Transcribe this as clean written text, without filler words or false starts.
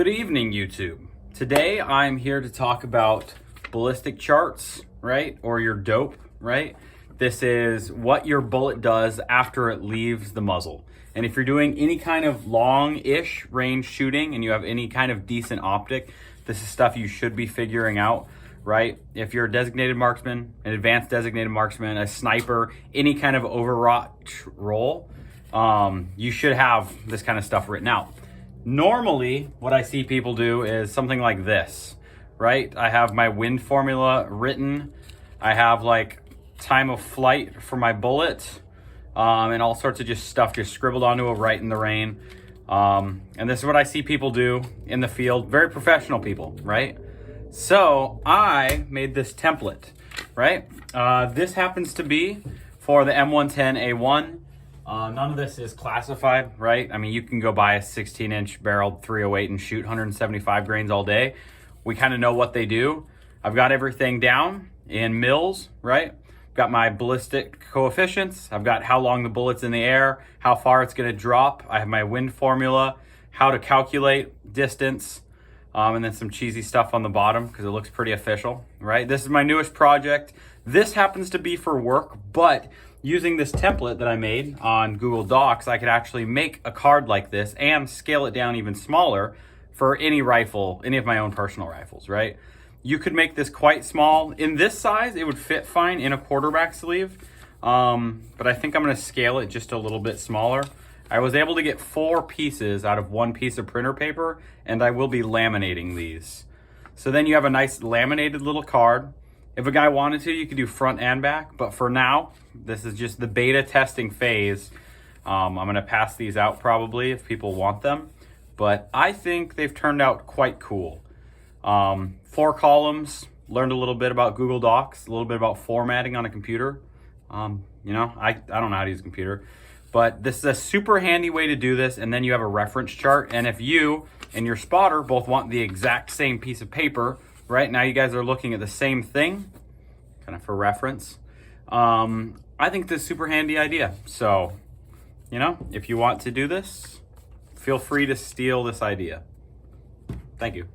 Good evening, YouTube. Today I'm here to talk about ballistic charts, right? Or your dope, right? This is what your bullet does after it leaves the muzzle. And if you're doing any kind of long-ish range shooting and you have any kind of decent optic, this is stuff you should be figuring out, right? If you're a designated marksman, an advanced designated marksman, a sniper, any kind of overwrought role, you should have this kind of stuff written out. Normally, what I see people do is something like this, right? I have my wind formula written. I have like time of flight for my bullet, and all sorts of just stuff just scribbled onto a Write in the Rain. And this is what I see people do in the field, very professional people, right? So I made this template, right? This happens to be for the M110A1. None of this is classified, right? I mean, you can go buy a 16-inch barreled 308 and shoot 175 grains all day. We kind of know what they do. I've got everything down in mils, right? Got my ballistic coefficients. I've got how long the bullet's in the air, how far it's gonna drop. I have my wind formula, how to calculate distance, and then some cheesy stuff on the bottom because it looks pretty official, right? This is my newest project. This happens to be for work, but using this template that I made on Google Docs, I could actually make a card like this and scale it down even smaller for any rifle, any of my own personal rifles, right? You could make this quite small. In this size, it would fit fine in a quarterback sleeve, but I think I'm gonna scale it just a little bit smaller. I was able to get 4 pieces out of 1 piece of printer paper, and I will be laminating these. So then you have a nice laminated little card. If a guy wanted to, you could do front and back, but for now, this is just the beta testing phase. I'm gonna pass these out probably if people want them, but I think they've turned out quite cool. 4 columns, learned a little bit about Google Docs, a little bit about formatting on a computer. I don't know how to use a computer, but this is a super handy way to do this, and then you have a reference chart, and if you and your spotter both want the exact same piece of paper, right now you guys are looking at the same thing, kind of for reference. I think this is a super handy idea. So, if you want to do this, feel free to steal this idea. Thank you.